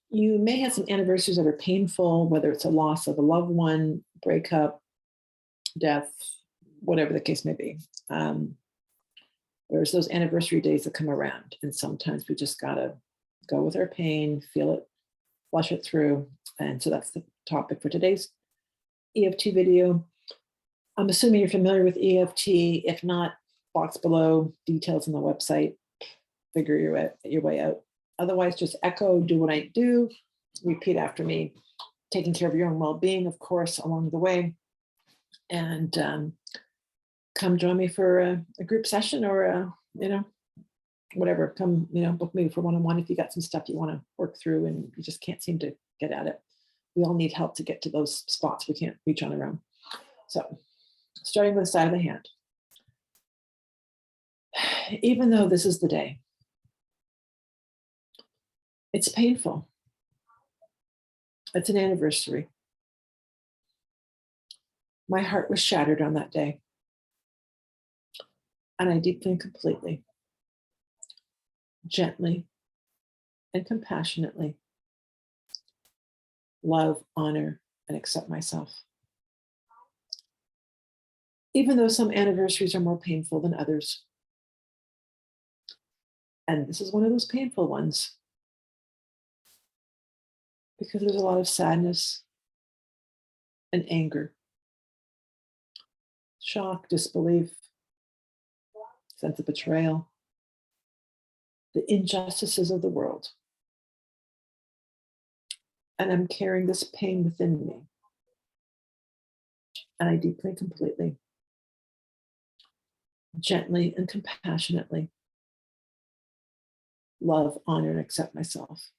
You may have some anniversaries that are painful, whether it's a loss of a loved one, breakup, death, whatever the case may be. There's those anniversary days that come around, and sometimes we just gotta go with our pain, feel it, flush it through. And so that's the topic for today's EFT video. I'm assuming you're familiar with EFT. If not, box below, details on the website, figure your way out. Otherwise, just echo, do what I do, repeat after me, taking care of your own well-being, of course, along the way. And come join me for a group session or, whatever. Come, book me for one-on-one if you got some stuff you want to work through and you just can't seem to get at it. We all need help to get to those spots we can't reach on our own. So starting with the side of the hand. Even though this is the day, it's painful. It's an anniversary. My heart was shattered on that day. And I deeply and completely, gently and compassionately love, honor, and accept myself. Even though some anniversaries are more painful than others. And this is one of those painful ones because there's a lot of sadness and anger, shock, disbelief, sense of betrayal, the injustices of the world. And I'm carrying this pain within me. And I deeply and completely, gently and compassionately love, honor, and accept myself.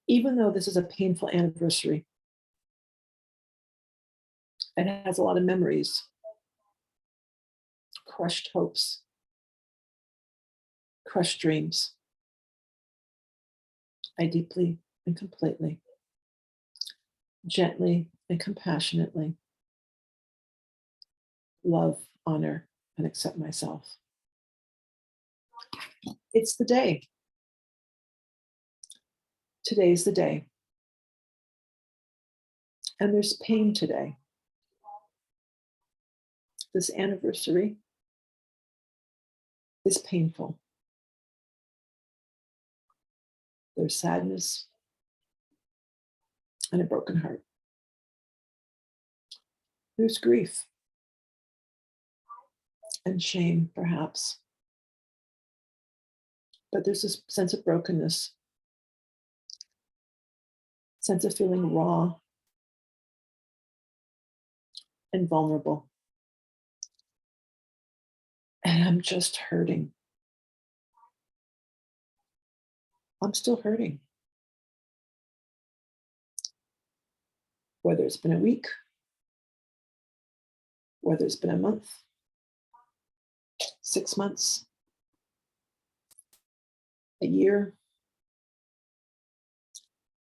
Even though this is a painful anniversary, it has a lot of memories, crushed hopes, crushed dreams. I deeply and completely, gently and compassionately love, honor, and accept myself. It's the day. Today's the day. And there's pain today. This anniversary is painful. There's sadness and a broken heart. There's grief and shame, perhaps. But there's this sense of brokenness, sense of feeling raw and vulnerable. And I'm just hurting. I'm still hurting. Whether it's been a week, whether it's been a month, 6 months, a year,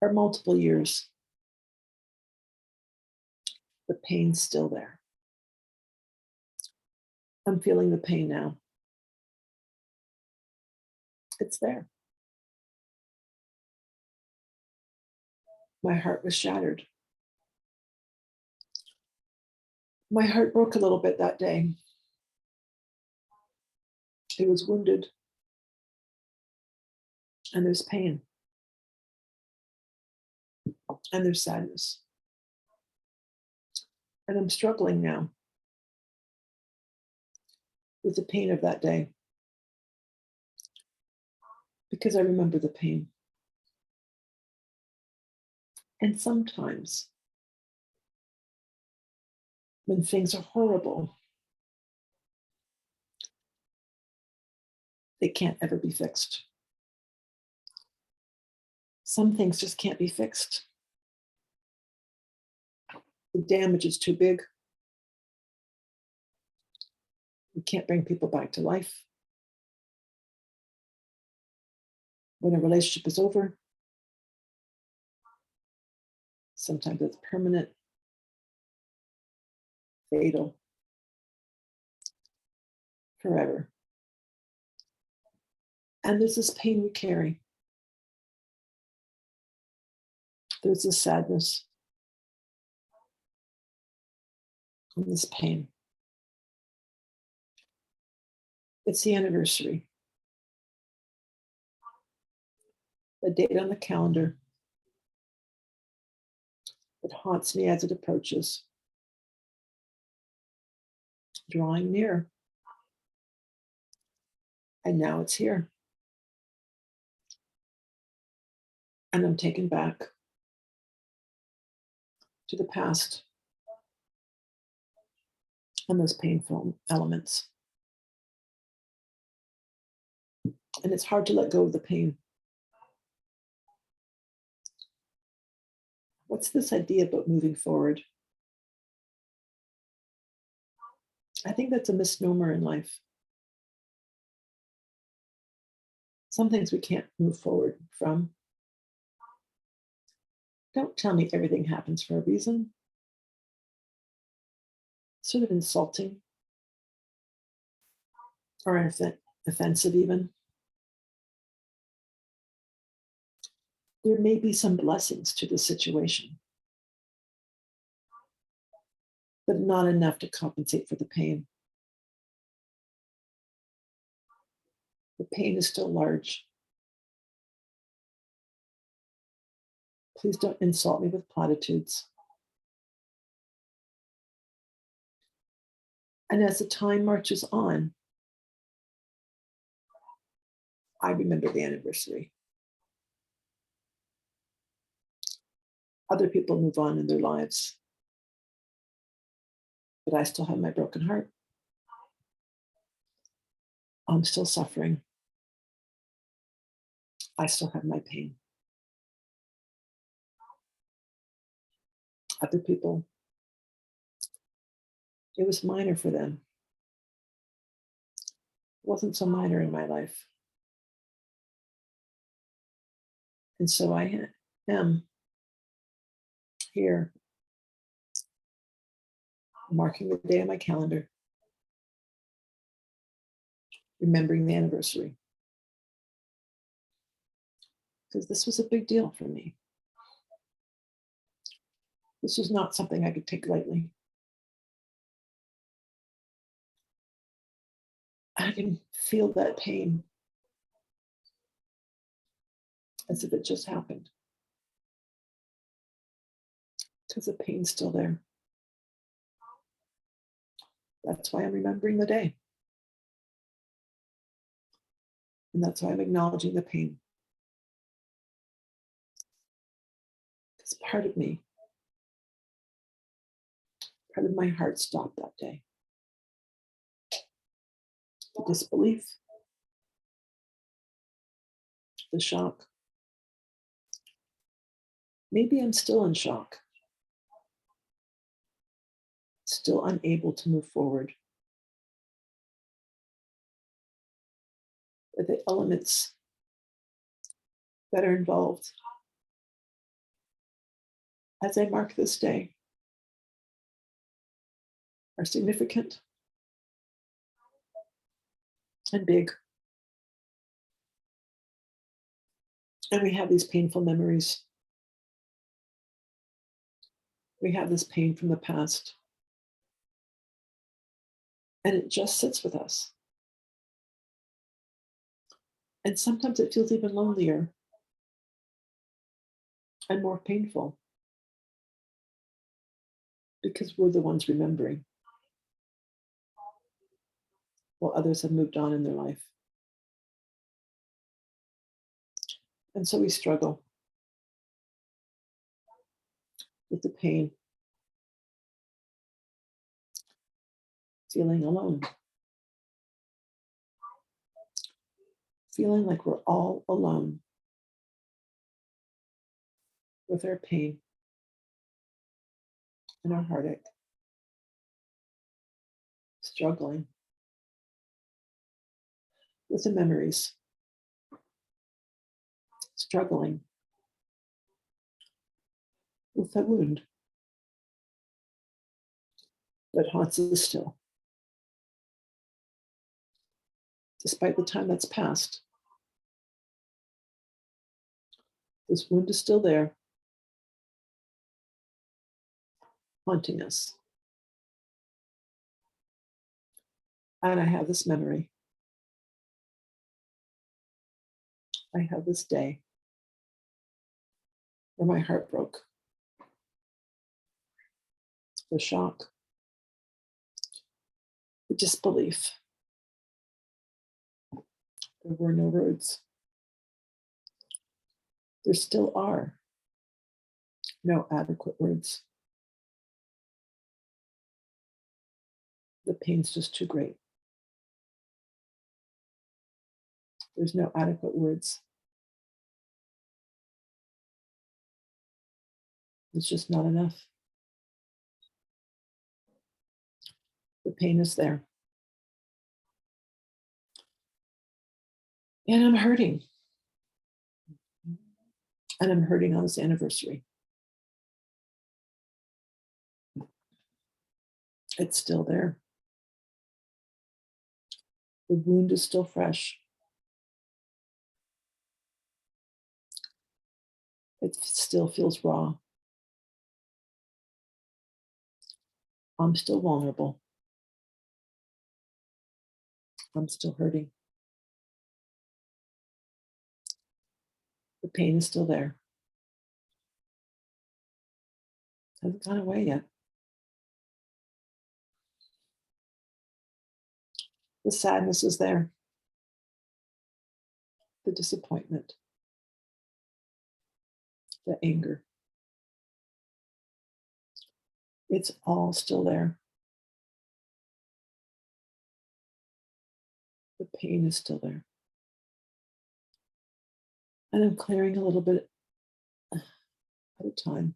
or multiple years, the pain's still there. I'm feeling the pain now. It's there. My heart was shattered. My heart broke a little bit that day. It was wounded. And there's pain. And there's sadness. And I'm struggling now with the pain of that day because I remember the pain. And sometimes when things are horrible, they can't ever be fixed. Some things just can't be fixed. The damage is too big. We can't bring people back to life. When a relationship is over, sometimes it's permanent, fatal, forever. And there's this pain we carry. There's this sadness and this pain. It's the anniversary, the date on the calendar. It haunts me as it approaches, drawing near. And now it's here. And I'm taken back to the past and those painful elements. And it's hard to let go of the pain. What's this idea about moving forward? I think that's a misnomer in life. Some things we can't move forward from. Don't tell me everything happens for a reason. Sort of insulting or offensive even. There may be some blessings to the situation, but not enough to compensate for the pain. The pain is still large. Please don't insult me with platitudes. And as the time marches on, I remember the anniversary. Other people move on in their lives, but I still have my broken heart. I'm still suffering. I still have my pain. Other people, it was minor for them. It wasn't so minor in my life. And so I am here, marking the day on my calendar, remembering the anniversary. Because this was a big deal for me. This was not something I could take lightly. I can feel that pain as if it just happened. Because the pain's still there. That's why I'm remembering the day. And that's why I'm acknowledging the pain. Because part of me, part of my heart stopped that day. The disbelief, the shock. Maybe I'm still in shock, still unable to move forward. But the elements that are involved as I mark this day are significant and big. And we have these painful memories. We have this pain from the past. And it just sits with us. And sometimes it feels even lonelier and more painful because we're the ones remembering while others have moved on in their life. And so we struggle with the pain, feeling alone, feeling like we're all alone with our pain and our heartache, struggling with the memories, struggling with the wound that haunts us still. Despite the time that's passed, this wound is still there, haunting us. And I have this memory. I have this day where my heart broke. The shock, the disbelief. There were no words. There still are no adequate words. The pain's just too great. There's no adequate words. It's just not enough. The pain is there. And I'm hurting. And I'm hurting on this anniversary. It's still there. The wound is still fresh. It still feels raw. I'm still vulnerable. I'm still hurting. The pain is still there. It hasn't gone away yet. The sadness is there. The disappointment. The anger. It's all still there. The pain is still there. And I'm clearing a little bit at a time.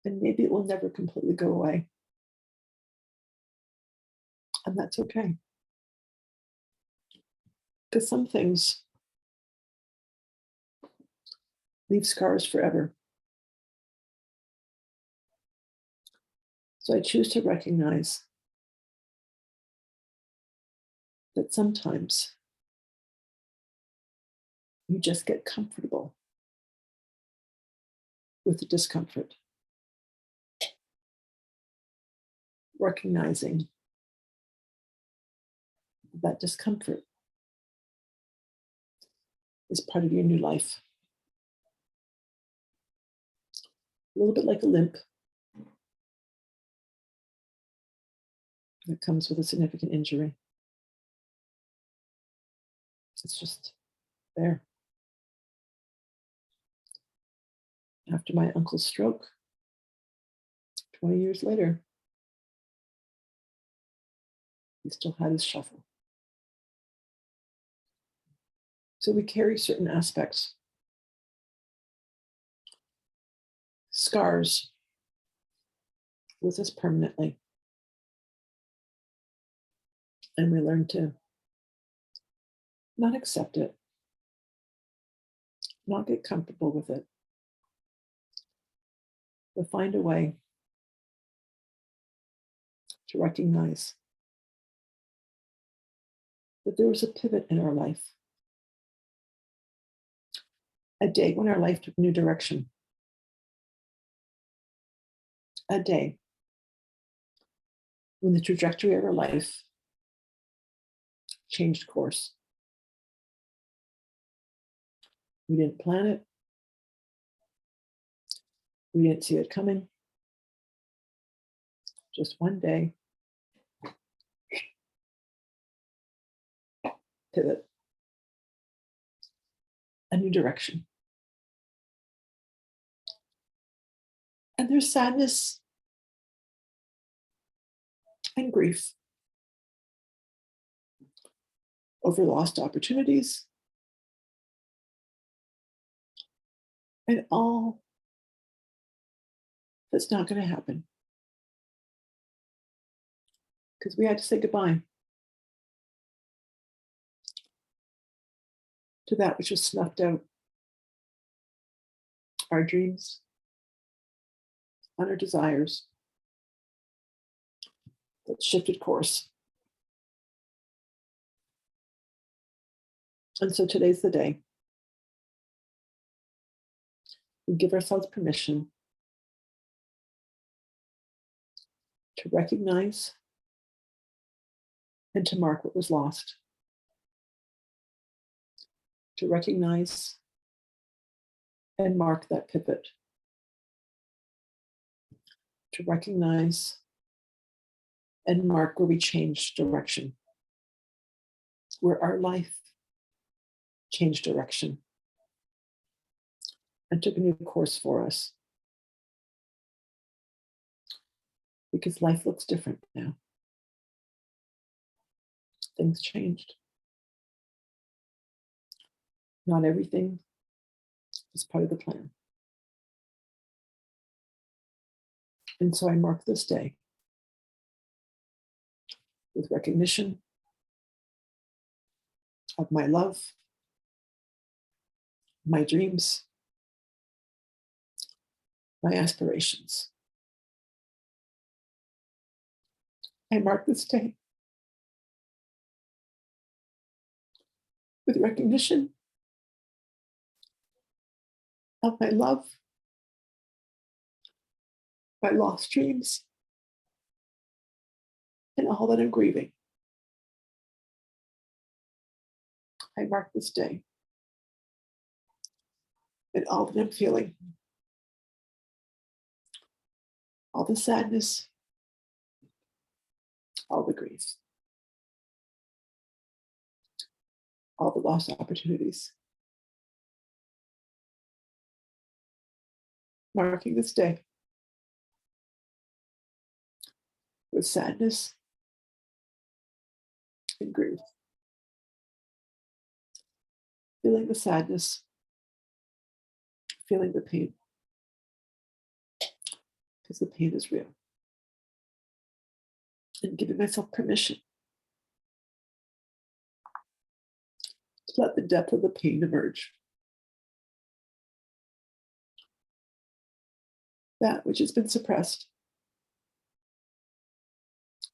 And maybe it will never completely go away. And that's okay. Because some things leave scars forever. So I choose to recognize that sometimes you just get comfortable with the discomfort. Recognizing that discomfort is part of your new life. A little bit like a limp that comes with a significant injury. It's just there. After my uncle's stroke, 20 years later, he still had his shuffle. So we carry certain aspects, scars, with us permanently. And we learn to not accept it, not get comfortable with it, but find a way to recognize that there was a pivot in our life, a day when our life took a new direction, a day when the trajectory of our life changed course. We didn't plan it. We didn't see it coming. Just one day, pivot, a new direction. And there's sadness and grief over lost opportunities and all that's not going to happen because we had to say goodbye to that which was snuffed out, our dreams and our desires that shifted course. And so today's the day we give ourselves permission to recognize and to mark what was lost, to recognize and mark that pivot, to recognize and mark where we changed direction, where our life changed direction and took a new course for us. Because life looks different now. Things changed. Not everything is part of the plan. And so I mark this day with recognition of my love, my dreams, my aspirations. I mark this day with recognition of my love, my lost dreams, and all that I'm grieving. I mark this day and all that I'm feeling, all the sadness, all the grief, all the lost opportunities. Marking this day with sadness and grief. Feeling the sadness, feeling the pain, because the pain is real. And giving myself permission to let the depth of the pain emerge. That which has been suppressed,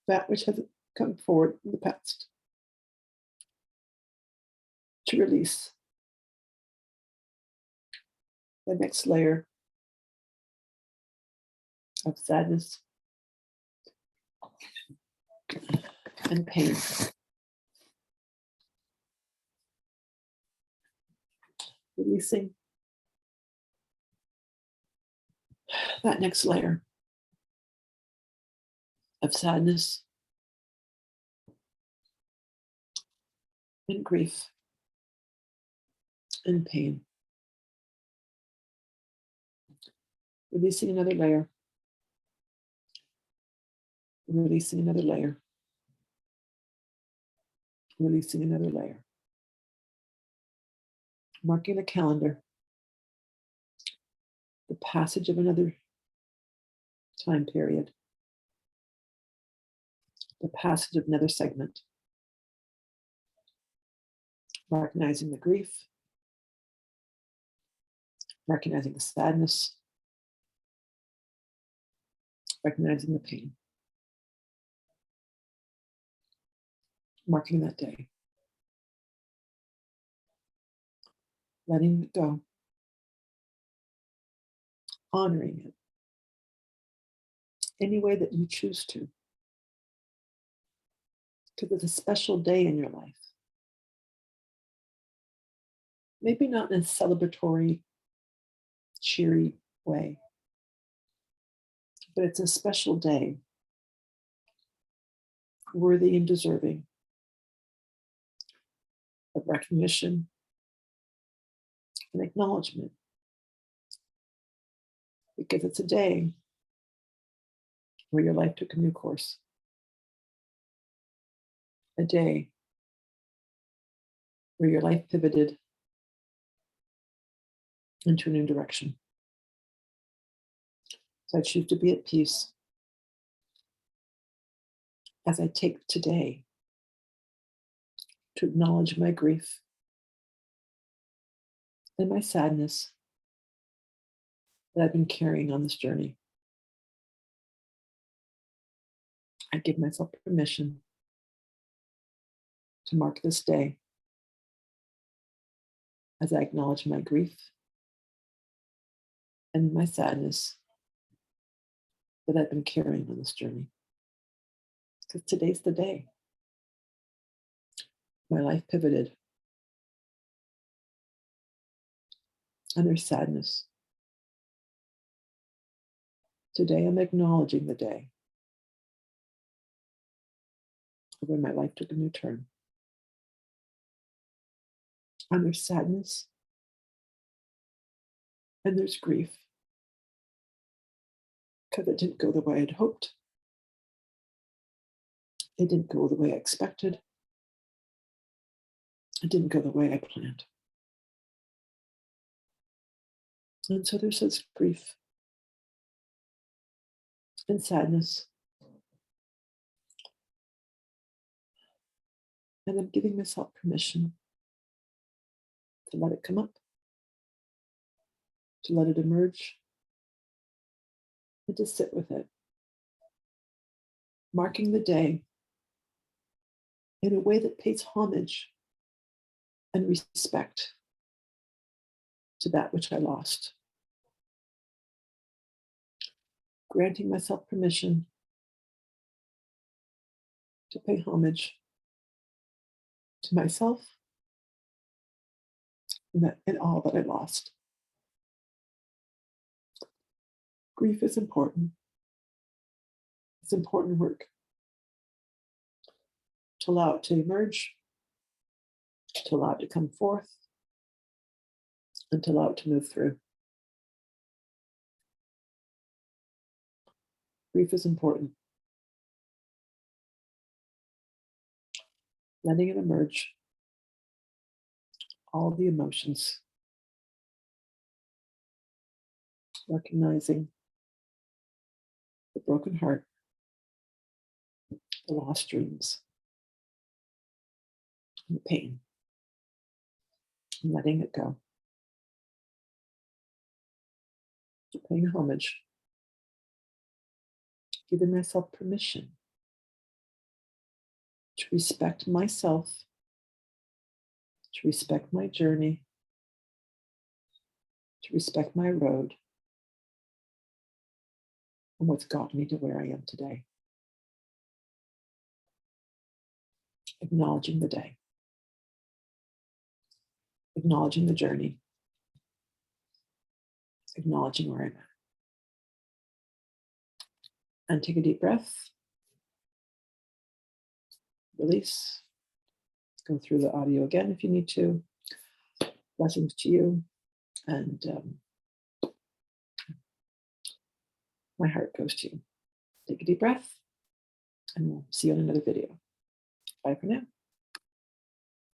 that which has come forward in the past, to release the next layer of sadness and pain. Releasing that next layer of sadness and grief and pain. Releasing another layer. Releasing another layer. Releasing another layer. Marking the calendar, the passage of another time period, the passage of another segment. Recognizing the grief, recognizing the sadness, recognizing the pain. Marking that day. Letting it go. Honoring it. Any way that you choose to. Because it's a special day in your life. Maybe not in a celebratory, cheery way, but it's a special day, worthy and deserving of recognition and acknowledgement, because it's a day where your life took a new course, a day where your life pivoted into a new direction. So I choose to be at peace as I take today to acknowledge my grief and my sadness that I've been carrying on this journey. I give myself permission to mark this day as I acknowledge my grief and my sadness that I've been carrying on this journey. because today's the day. My life pivoted, and there's sadness. Today, I'm acknowledging the day when my life took a new turn. And there's sadness, and there's grief, because it didn't go the way I'd hoped. It didn't go the way I expected. It didn't go the way I planned. And so there's this grief and sadness. And I'm giving myself permission to let it come up, to let it emerge, and to sit with it, marking the day in a way that pays homage and respect to that which I lost. Granting myself permission to pay homage to myself and all that I lost. Grief is important. It's important work to allow it to emerge, to allow it to come forth, and to allow it to move through. Grief is important. Letting it emerge, all the emotions, recognizing the broken heart, the lost dreams, and the pain, and letting it go. Paying homage, giving myself permission to respect myself, to respect my journey, to respect my road, and what's got me to where I am today. Acknowledging the day, acknowledging the journey, acknowledging where I'm at. And take a deep breath, release, go through the audio again if you need to. Blessings to you, and my heart goes to you. Take a deep breath, and we'll see you in another video. Bye for now.